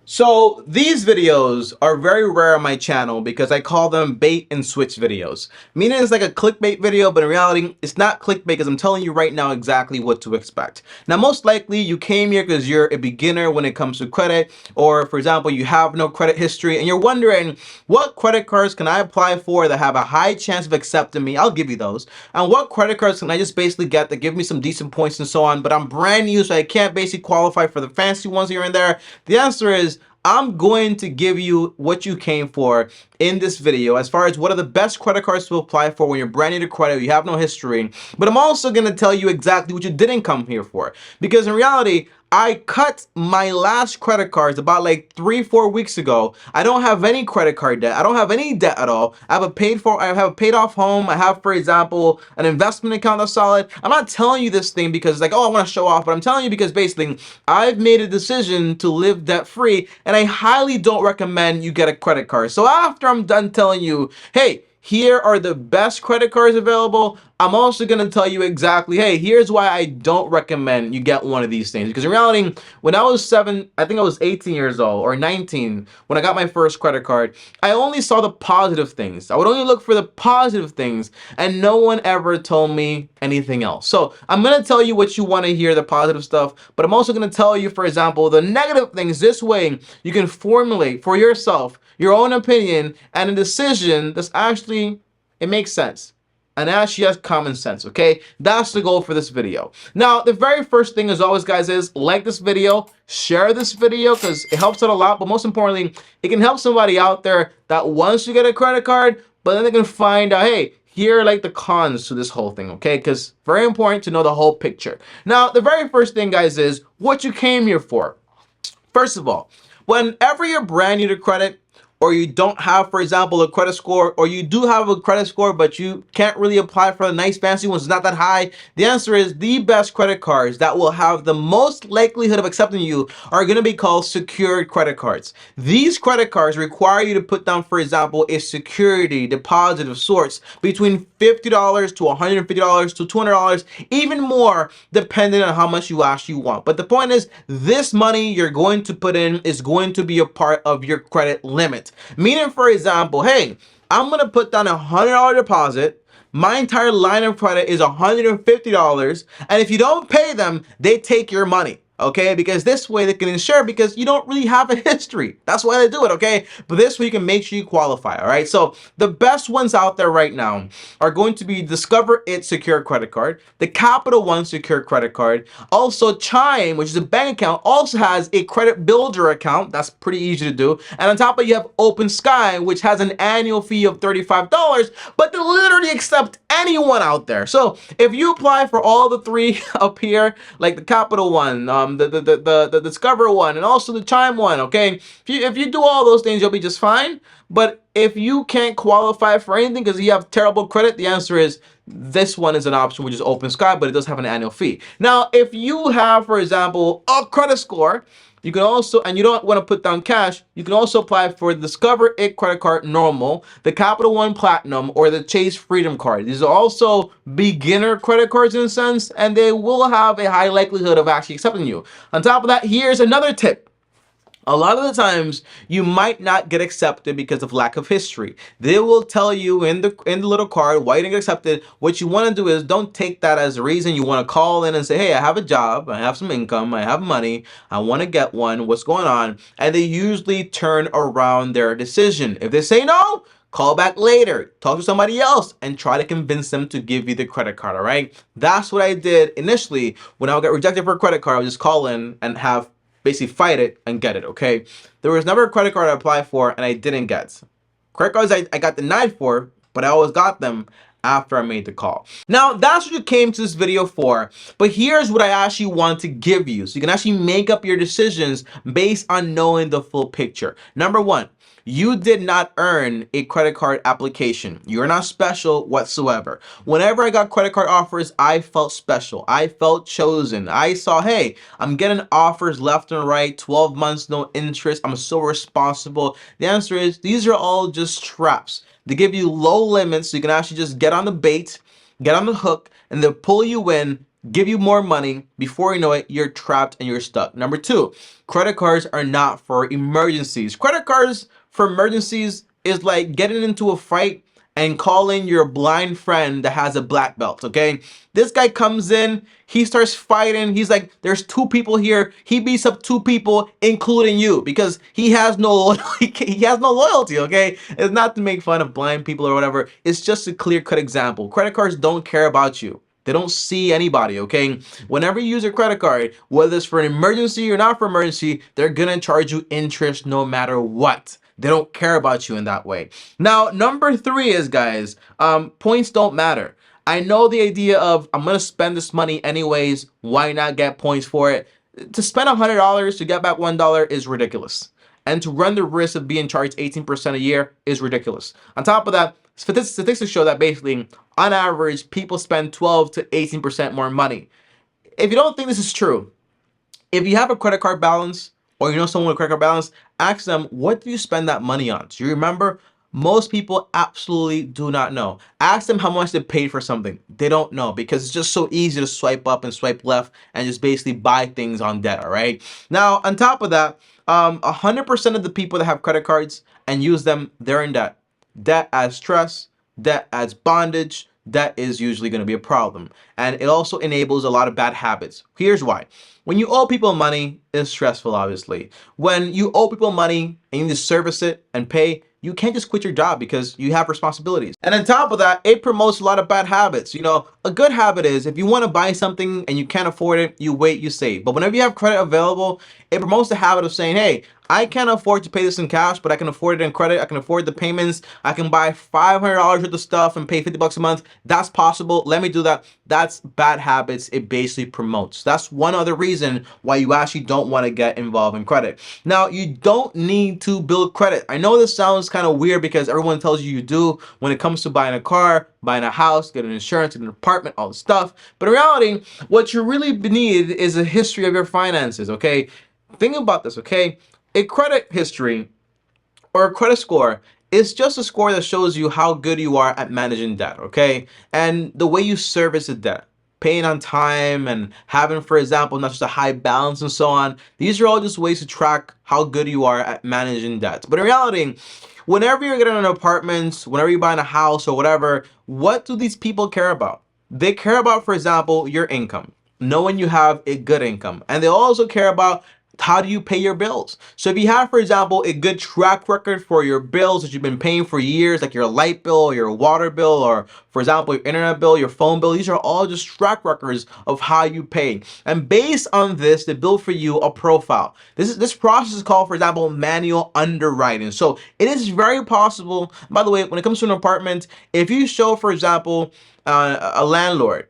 So these videos are very rare on my channel because I call them bait and switch videos. Meaning it's like a clickbait video, but in reality, it's not clickbait because I'm telling you right now exactly what to expect. Now, most likely you came here because you're a beginner when it comes to credit, or for example, you have no credit history and you're wondering what credit cards can I apply for that have a high chance of accepting me? I'll give you those. And what credit cards can I just basically get that give me some decent points and so on, but I'm brand new, so I can't basically qualify for the fancy ones here and there. The answer is I'm going to give you what you came for in this video as far as what are the best credit cards to apply for when you're brand new to credit, you have no history. But I'm also going to tell you exactly what you didn't come here for. Because in reality, I cut my last credit cards about like 3-4 weeks ago. I don't have any credit card debt. I don't have any debt at all. I have a paid off home. I have, for example, an investment account that's solid. I'm not telling you this thing because it's like, oh, I want to show off, but I'm telling you because basically I've made a decision to live debt free, and I highly don't recommend you get a credit card. So after I'm done telling you, hey, here are the best credit cards available, I'm also going to tell you exactly, hey, here's why I don't recommend you get one of these things. Because in reality, when I was I think I was 18 years old or 19, when I got my first credit card, I only saw the positive things. I would only look for the positive things, and no one ever told me anything else. So I'm going to tell you what you want to hear, the positive stuff, but I'm also going to tell you, for example, the negative things. This way you can formulate for yourself your own opinion and a decision that's actually, it makes sense. And actually has common sense, okay? That's the goal for this video. Now, the very first thing as always, guys, is like this video, share this video because it helps out a lot, but most importantly, it can help somebody out there that wants to get a credit card, but then they can find out, hey, here are like the cons to this whole thing, okay? Because very important to know the whole picture. Now, the very first thing, guys, is what you came here for. First of all, whenever you're brand new to credit, or you don't have, for example, a credit score, or you do have a credit score, but you can't really apply for the nice fancy ones, it's not that high, the answer is the best credit cards that will have the most likelihood of accepting you are going to be called secured credit cards. These credit cards require you to put down, for example, a security deposit of sorts between $50 to $150 to $200, even more, depending on how much you actually want. But the point is, this money you're going to put in is going to be a part of your credit limit. Meaning, for example, hey, I'm going to put down $100 deposit. My entire line of credit is $150. And if you don't pay them, they take your money. Okay, because this way they can ensure, because you don't really have a history. That's why they do it, okay? But this way you can make sure you qualify, all right? So the best ones out there right now are going to be Discover It Secure Credit Card, the Capital One Secure Credit Card. Also, Chime, which is a bank account, also has a credit builder account. That's pretty easy to do. And on top of it, you have Open Sky, which has an annual fee of $35, but they literally accept anyone out there. So if you apply for all the three up here, like the Capital One, the Discover one, and also the Chime one, okay? If you do all those things, you'll be just fine. But if you can't qualify for anything because you have terrible credit, the answer is this one is an option, which is Open Sky, but it does have an annual fee. Now, if you have, for example, a credit score, you can also, and you don't want to put down cash, you can also apply for the Discover It Credit Card Normal, the Capital One Platinum, or the Chase Freedom Card. These are also beginner credit cards in a sense, and they will have a high likelihood of actually accepting you. On top of that, here's another tip. A lot of the times you might not get accepted because of lack of history. They will tell you in the little card why you didn't get accepted. What you want to do is don't take that as a reason. You want to call in and say, hey, I have a job, I have some income, I have money, I want to get one, what's going on? And they usually turn around their decision. If they say no, call back later, talk to somebody else, and try to convince them to give you the credit card, all right? That's what I did initially. When I got rejected for a credit card, I would just call in and have basically fight it and get it, okay? There was never a credit card I applied for and I didn't get. Credit cards I got denied for, but I always got them after I made the call. Now, that's what you came to this video for, but here's what I actually want to give you so you can actually make up your decisions based on knowing the full picture. Number one, you did not earn a credit card application. You're not special whatsoever. Whenever I got credit card offers, I felt special. I felt chosen. I saw, hey, I'm getting offers left and right, 12 months, no interest. I'm so responsible. The answer is these are all just traps. They give you low limits so you can actually just get on the bait, get on the hook, and they'll pull you in give you more money. Before you know it, you're trapped and you're stuck. Number two, credit cards are not for emergencies. Credit cards for emergencies is like getting into a fight and calling your blind friend that has a black belt, okay? This guy comes in, he starts fighting. He's like, there's two people here. He beats up two people, including you, because he has no he has no loyalty, okay? It's not to make fun of blind people or whatever. It's just a clear-cut example. Credit cards don't care about you. They don't see anybody, okay? Whenever you use a credit card, whether it's for an emergency or not for emergency, they're gonna charge you interest no matter what. They don't care about you in that way. Now, number three is, guys, points don't matter. I know the idea of, I'm gonna spend this money anyways, why not get points for it? To spend $100 to get back $1 is ridiculous. And to run the risk of being charged 18% a year is ridiculous. On top of that, statistics show that basically, on average, people spend 12 to 18% more money. If you don't think this is true, if you have a credit card balance or you know someone with a credit card balance, ask them, what do you spend that money on? Do you remember? Most people absolutely do not know. Ask them how much they paid for something. They don't know because it's just so easy to swipe up and swipe left and just basically buy things on debt, all right? Now, on top of that, 100% of the people that have credit cards and use them, they're in debt. Debt adds stress, debt adds bondage, that is usually going to be a problem. And it also enables a lot of bad habits. Here's why. When you owe people money, it's stressful, obviously. When you owe people money and you need to service it and pay, you can't just quit your job because you have responsibilities. And on top of that, it promotes a lot of bad habits. You know, a good habit is if you want to buy something and you can't afford it, you wait, you save. But whenever you have credit available, it promotes the habit of saying, hey, I can't afford to pay this in cash, but I can afford it in credit. I can afford the payments. I can buy $500 worth of stuff and pay 50 bucks a month. That's possible. Let me do that. That's bad habits. It basically promotes. That's one other reason why you actually don't want to get involved in credit. Now, you don't need to build credit. I know this sounds kind of weird because everyone tells you do when it comes to buying a car, buying a house, getting insurance, getting an apartment, all this stuff. But in reality, what you really need is a history of your finances, okay? Think about this, okay? A credit history or a credit score is just a score that shows you how good you are at managing debt, okay? And the way you service the debt, paying on time and having, for example, not just a high balance and so on. These are all just ways to track how good you are at managing debt. But in reality, whenever you're getting an apartment, whenever you're buying a house or whatever, what do these people care about? They care about, for example, your income, knowing you have a good income. And they also care about how do you pay your bills? So if you have, for example, a good track record for your bills that you've been paying for years, like your light bill, your water bill, or for example, your internet bill, your phone bill, these are all just track records of how you pay. And based on this, they build for you a profile. This process is called, for example, manual underwriting. So it is very possible, by the way, when it comes to an apartment, if you show, for example, a landlord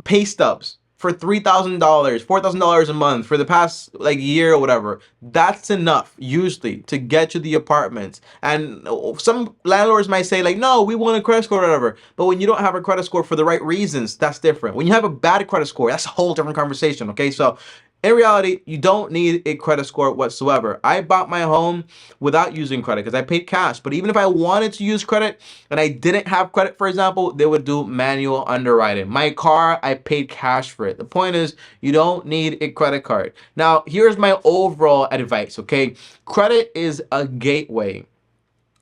pay stubs for $3,000, $4,000 a month for the past like year or whatever, that's enough usually to get you the apartment. And some landlords might say like, no, we want a credit score or whatever. But when you don't have a credit score for the right reasons, that's different. When you have a bad credit score, that's a whole different conversation, okay? So in reality, you don't need a credit score whatsoever. I bought my home without using credit because I paid cash. But even if I wanted to use credit and I didn't have credit, for example, they would do manual underwriting. My car, I paid cash for it. The point is, you don't need a credit card. Now, here's my overall advice, okay? Credit is a gateway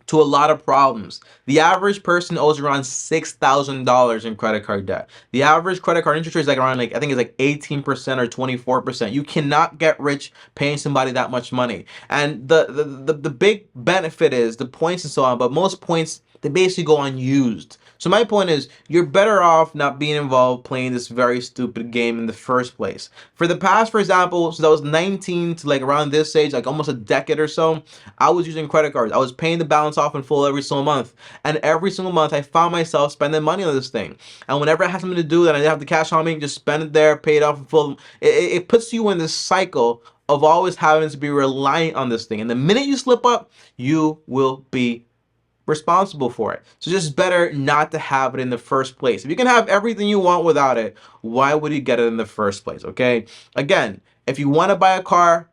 to a lot of problems. The average person owes around $6,000 in credit card debt. The average credit card interest rate is like around I think it's like 18% or 24%. You cannot get rich paying somebody that much money. And the big benefit is the points and so on, but most points, they basically go unused. So my point is, you're better off not being involved playing this very stupid game in the first place. For the past, for example, since I was 19 to like around this age, like almost a decade or so, I was using credit cards. I was paying the balance off in full every single month. And every single month, I found myself spending money on this thing. And whenever I had something to do that I didn't have the cash on me, just spend it there, pay it off in full. It puts you in this cycle of always having to be reliant on this thing. And the minute you slip up, you will be responsible for it. So just better not to have it in the first place. If you can have everything you want without it, why would you get it in the first place, okay? Again, if you want to buy a car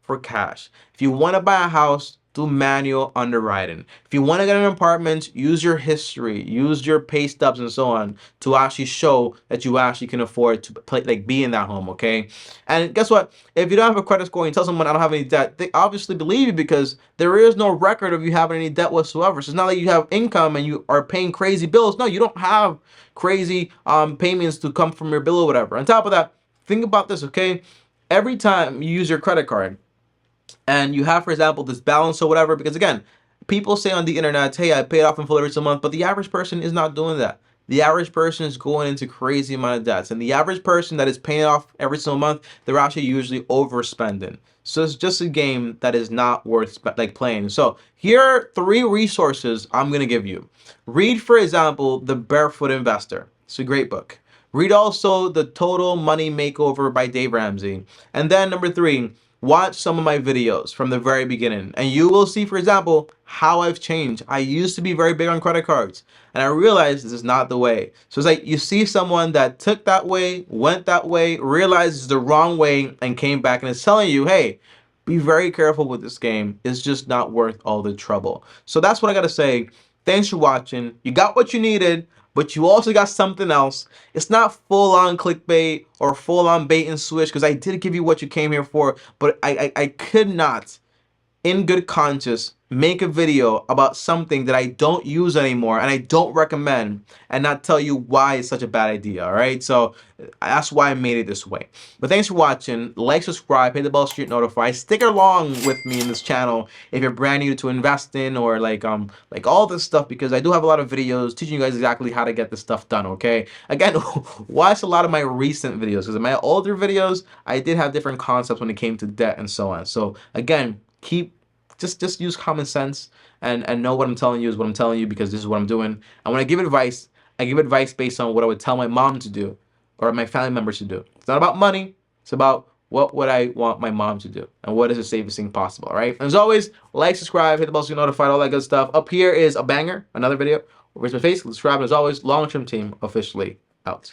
for cash. If you want to buy a house, do manual underwriting. If you want to get an apartment, use your history, use your pay stubs and so on to actually show that you actually can afford to play, like be in that home, okay? And guess what? If you don't have a credit score and you tell someone I don't have any debt, they obviously believe you because there is no record of you having any debt whatsoever. So it's not like you have income and you are paying crazy bills. No, you don't have crazy payments to come from your bill or whatever. On top of that, think about this, okay? Every time you use your credit card, and you have, for example, this balance or whatever, because again, people say on the internet, hey, I paid off in full every single month, but the average person is not doing that. The average person is going into crazy amount of debts, and the average person that is paying off every single month, they're actually usually overspending. So it's just a game that is not worth like playing. So here are 3 resources I'm gonna give you. Read, for example, The Barefoot Investor. It's a great book. Read also The Total Money Makeover by Dave Ramsey. And then number 3, watch some of my videos from the very beginning and you will see, for example, how I've changed. I used to be very big on credit cards and I realized this is not the way. So it's like you see someone that took that way, went that way, realized it's the wrong way and came back and is telling you, hey, be very careful with this game. It's just not worth all the trouble. So that's what I gotta say. Thanks for watching. You got what you needed, but you also got something else. It's not full on clickbait or full on bait and switch because I did give you what you came here for, but I could not in good conscience make a video about something that I don't use anymore and I don't recommend and not tell you why it's such a bad idea. All right, so that's why I made it this way. But thanks for watching. Like, subscribe, hit the bell so you get notified. Stick along with me in this channel if you're brand new to investing or like all this stuff, because I do have a lot of videos teaching you guys exactly how to get this stuff done. Okay, again, watch a lot of my recent videos because in my older videos I did have different concepts when it came to debt and so on. So again, just use common sense and know what I'm telling you is what I'm telling you, because this is what I'm doing. And when I give advice based on what I would tell my mom to do or my family members to do. It's not about money. It's about what would I want my mom to do and what is the safest thing possible, all right? And as always, like, subscribe, hit the bell so you're notified, all that good stuff. Up here is a banger, another video. Where's my face? Subscribe, and as always, long-term team officially out.